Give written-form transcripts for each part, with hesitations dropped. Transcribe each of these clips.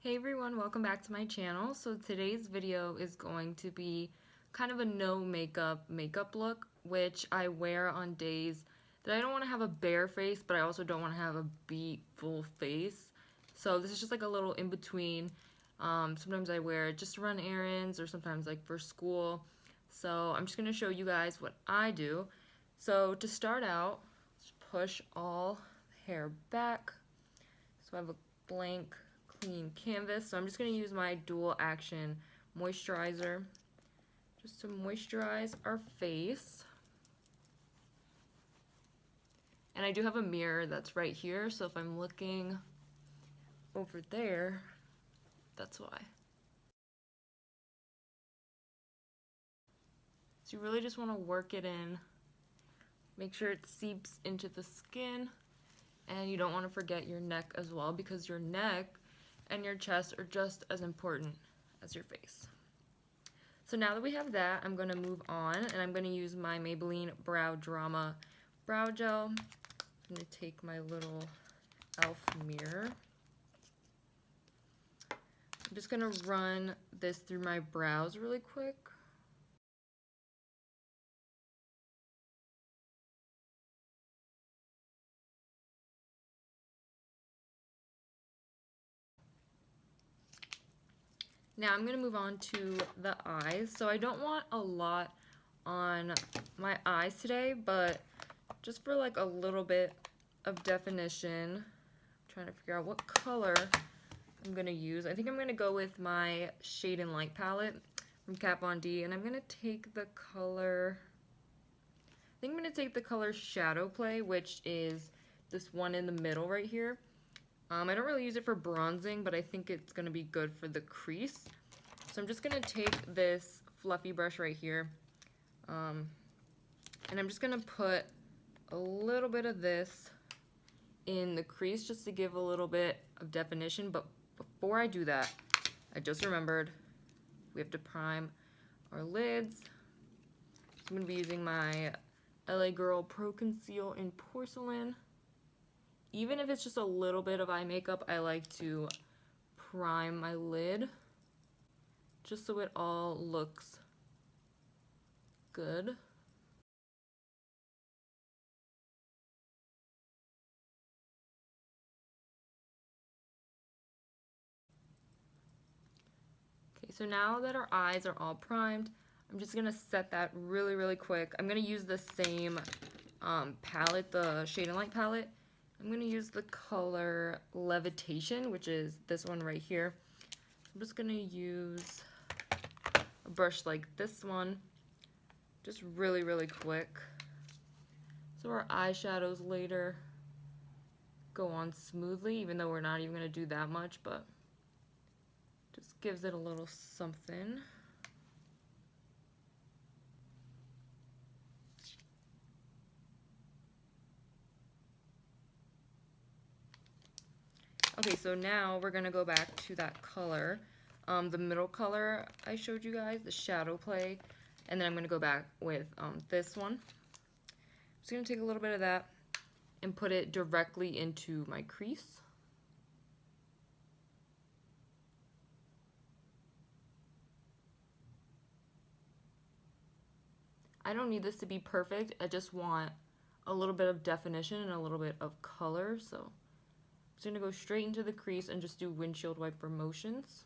Hey everyone, welcome back to my channel. So today's video is going to be kind of a no makeup look, which I wear on days that I don't want to have a bare face, but I also don't want to have a beat full face. So this is just like a little in between. Sometimes I wear it just to run errands or sometimes like for school. So I'm just going to show you guys what I do. So to start out, just push all the hair back. So I have a blank clean canvas. So I'm just going to use my dual action moisturizer just to moisturize our face. And I do have a mirror that's right here, so if I'm looking over there, that's why. So you really just want to work it in, make sure it seeps into the skin, and you don't want to forget your neck as well, because your neck and your chest are just as important as your face. So now that we have that, I'm going to move on, and I'm going to use my Maybelline Brow Drama Brow Gel. I'm going to take my little e.l.f. mirror. I'm just going to run this through my brows really quick. Now I'm going to move on to the eyes. So I don't want a lot on my eyes today, but just for like a little bit of definition, I'm trying to figure out what color I'm going to use. I think I'm going to go with my Shade and Light palette from Kat Von D, and I'm going to take the color, I think I'm going to take the color Shadow Play, which is this one in the middle right here. I don't really use it for bronzing, but I think it's going to be good for the crease. So I'm just going to take this fluffy brush right here, and I'm just going to put a little bit of this in the crease just to give a little bit of definition. But before I do that, I just remembered we have to prime our lids. So I'm going to be using my LA Girl Pro Conceal in Porcelain. Even if it's just a little bit of eye makeup, I like to prime my lid just so it all looks good. Okay, so now that our eyes are all primed, I'm just gonna set that really quick. I'm gonna use the same palette, the Shade and Light palette. I'm gonna use the color Levitation, which is this one right here. I'm just gonna use a brush like this one, just really quick, so our eyeshadows later go on smoothly, even though we're not even gonna do that much, but just gives it a little something. Okay, so now we're gonna go back to that color, the middle color I showed you guys, the Shadow Play, and then I'm gonna go back with this one. I'm just gonna take a little bit of that and put it directly into my crease. I don't need this to be perfect, I just want a little bit of definition and a little bit of color, so I'm just gonna go straight into the crease and just do windshield wiper motions.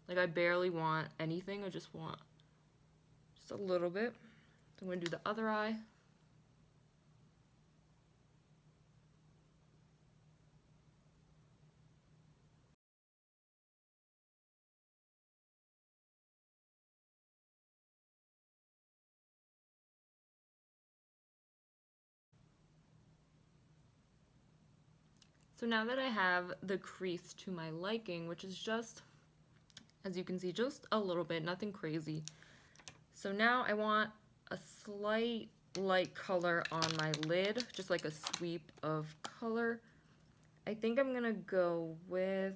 Like, I barely want anything, I just want just a little bit. So I'm gonna do the other eye. So now that I have the crease to my liking, which is just, as you can see, just a little bit, nothing crazy. So now I want a slight light color on my lid, just like a sweep of color. I think I'm gonna go with,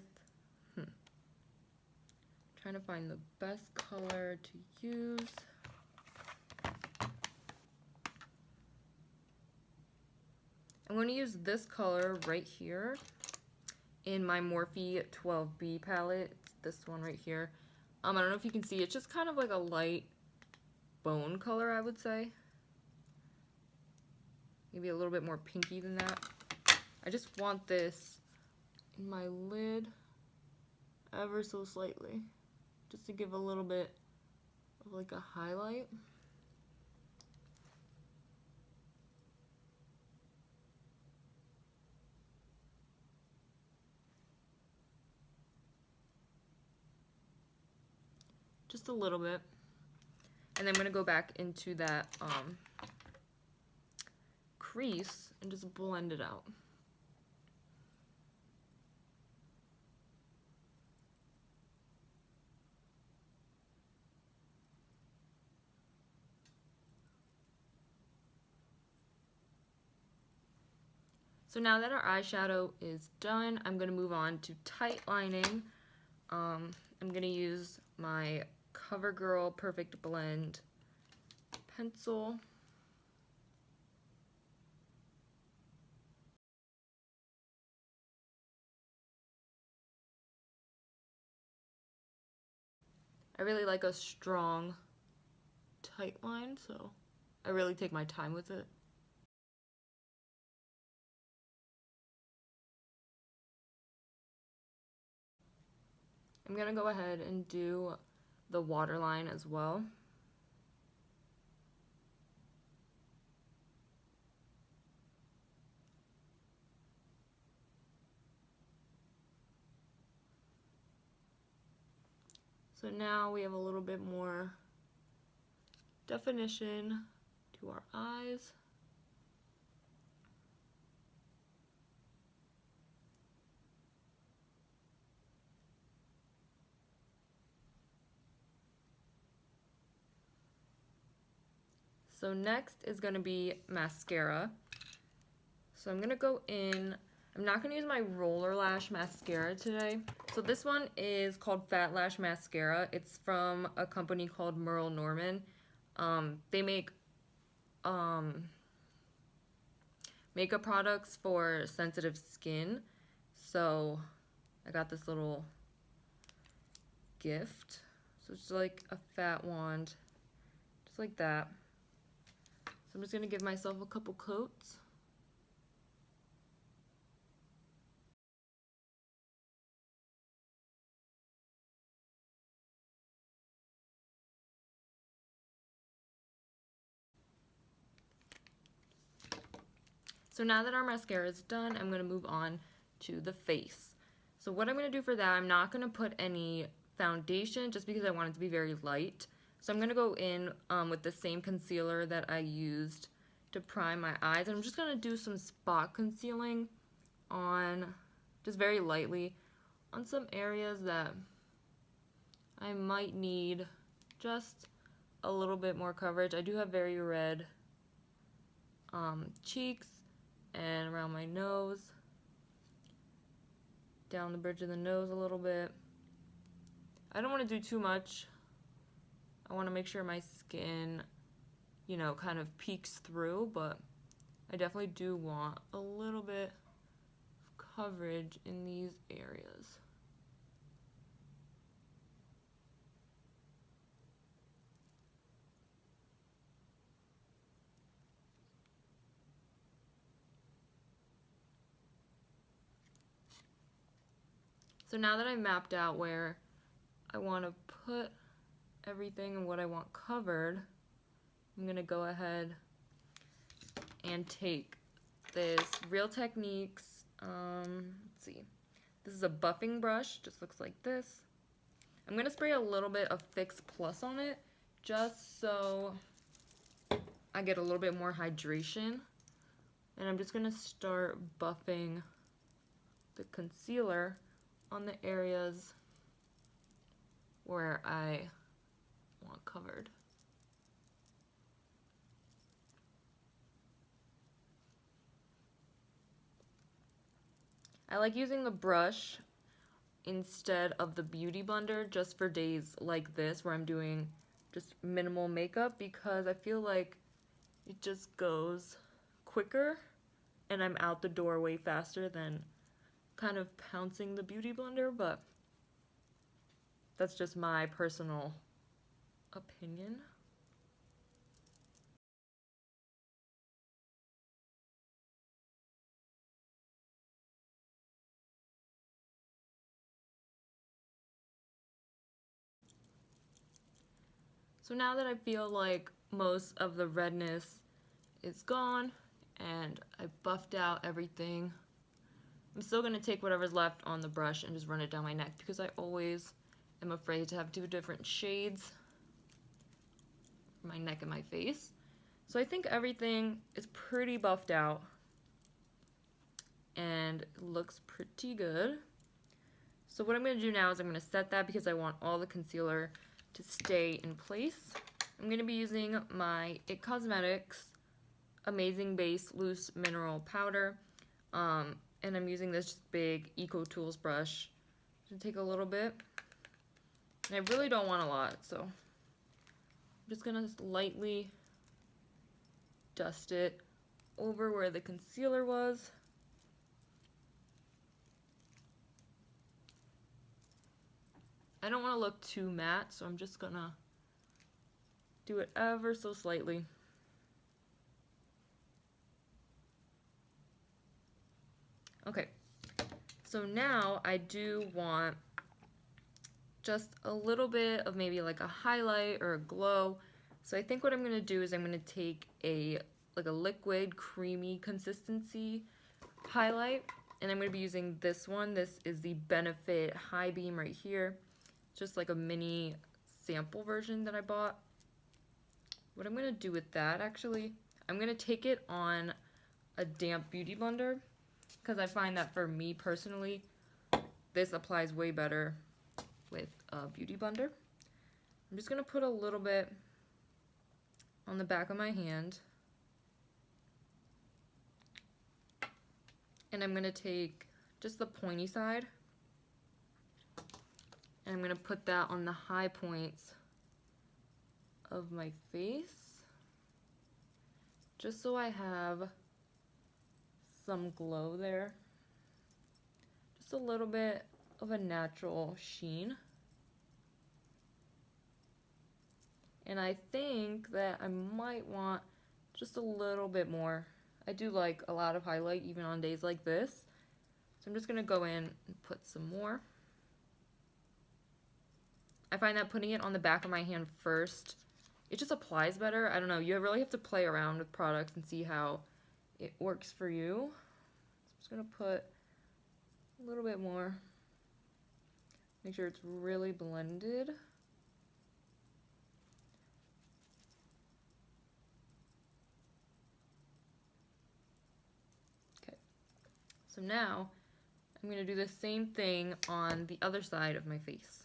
trying to find the best color to use. I'm going to use this color right here, in my Morphe 12B palette. It's this one right here. I don't know if you can see, it's just kind of like a light bone color, I would say. Maybe a little bit more pinky than that. I just want this in my lid ever so slightly, just to give a little bit of like a highlight. Just a little bit. And then I'm going to go back into that crease and just blend it out. So now that our eyeshadow is done, I'm going to move on to tight lining. I'm going to use my Covergirl Perfect Blend pencil. I really like a strong tight line, so I really take my time with it. I'm going to go ahead and do the waterline as well. So now we have a little bit more definition to our eyes. So next is going to be mascara. So I'm going to go in, I'm not going to use my Roller Lash mascara today. So this one is called Fat Lash Mascara. It's from a company called Merle Norman. They make makeup products for sensitive skin. So I got this little gift. So it's like a fat wand, just like that. So I'm just going to give myself a couple coats. So now that our mascara is done, I'm going to move on to the face. So what I'm going to do for that, I'm not going to put any foundation just because I want it to be very light. So I'm going to go in with the same concealer that I used to prime my eyes. And I'm just going to do some spot concealing on, just very lightly, on some areas that I might need just a little bit more coverage. I do have very red cheeks and around my nose, down the bridge of the nose a little bit. I don't want to do too much. I want to make sure my skin, you know, kind of peeks through, but I definitely do want a little bit of coverage in these areas. So now that I've mapped out where I want to put everything and what I want covered, I'm going to go ahead and take this Real Techniques, let's see, this is a buffing brush, just looks like this. I'm going to spray a little bit of Fix Plus on it, just so I get a little bit more hydration. And I'm just going to start buffing the concealer on the areas where I want covered. I like using the brush instead of the beauty blender just for days like this where I'm doing just minimal makeup, because I feel like it just goes quicker and I'm out the door way faster than kind of pouncing the Beauty Blender, but that's just my personal opinion. So now that I feel like most of the redness is gone and I buffed out everything, I'm still going to take whatever's left on the brush and just run it down my neck because I always am afraid to have two different shades for my neck and my face. So I think everything is pretty buffed out and it looks pretty good. So what I'm going to do now is I'm going to set that because I want all the concealer to stay in place. I'm going to be using my It Cosmetics Amazing Base Loose Mineral Powder. And I'm using this big Eco Tools brush to take a little bit. And I really don't want a lot, so I'm just going to lightly dust it over where the concealer was. I don't want to look too matte, so I'm just gonna do it ever so slightly. Okay, so now I do want just a little bit of maybe like a highlight or a glow. So I think what I'm gonna do is I'm gonna take a liquid creamy consistency highlight, and I'm gonna be using this one. This is the Benefit High Beam right here. Just like a mini sample version that I bought. What I'm gonna do with that, actually, I'm gonna take it on a damp Beauty Blender because I find that for me personally, this applies way better with a Beauty Blender. I'm just gonna put a little bit on the back of my hand. And I'm gonna take just the pointy side. And I'm going to put that on the high points of my face, just so I have some glow there. Just a little bit of a natural sheen. And I think that I might want just a little bit more. I do like a lot of highlight even on days like this. So I'm just going to go in and put some more. I find that putting it on the back of my hand first, it just applies better. I don't know, you really have to play around with products and see how it works for you. So I'm just gonna put a little bit more. Make sure it's really blended. Okay, so now I'm gonna do the same thing on the other side of my face.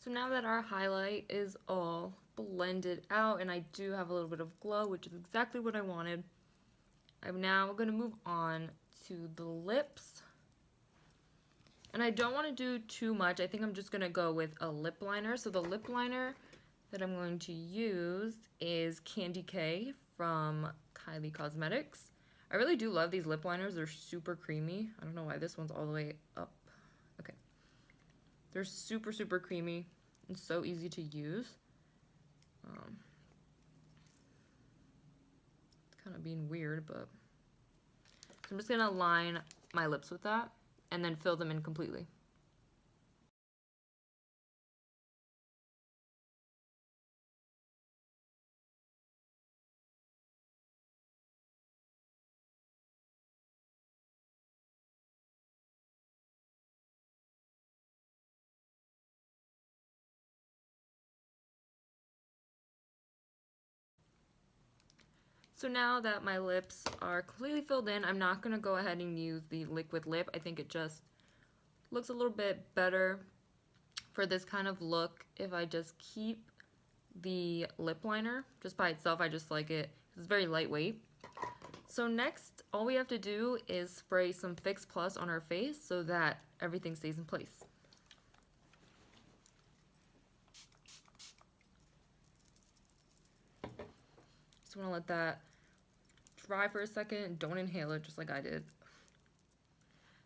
So now that our highlight is all blended out and I do have a little bit of glow, which is exactly what I wanted, I'm now going to move on to the lips. And I don't want to do too much. I think I'm just going to go with a lip liner. So the lip liner that I'm going to use is Candy K from Kylie Cosmetics. I really do love these lip liners. They're super creamy. I don't know why this one's all the way up. Okay. They're super, super creamy and so easy to use. It's kind of being weird, but so I'm just gonna line my lips with that and then fill them in completely. So now that my lips are completely filled in, I'm not going to go ahead and use the liquid lip. I think it just looks a little bit better for this kind of look if I just keep the lip liner just by itself. I just like it. It's very lightweight. So next, all we have to do is spray some Fix Plus on our face so that everything stays in place. Just want to let that dry for a second. Don't inhale it just like I did.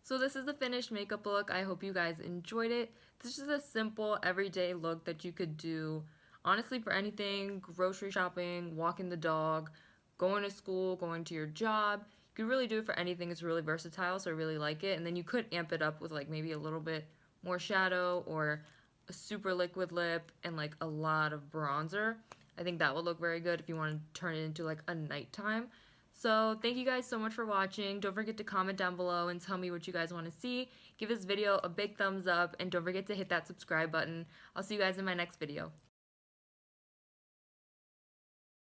So this is the finished makeup look. I hope you guys enjoyed it. This is a simple everyday look that you could do honestly for anything: grocery shopping, walking the dog, going to school, going to your job. You could really do it for anything. It's really versatile, so I really like it. And then you could amp it up with like maybe a little bit more shadow or a super liquid lip and like a lot of bronzer. I think that would look very good if you want to turn it into like a nighttime. So thank you guys so much for watching. Don't forget to comment down below and tell me what you guys want to see. Give this video a big thumbs up and don't forget to hit that subscribe button. I'll see you guys in my next video.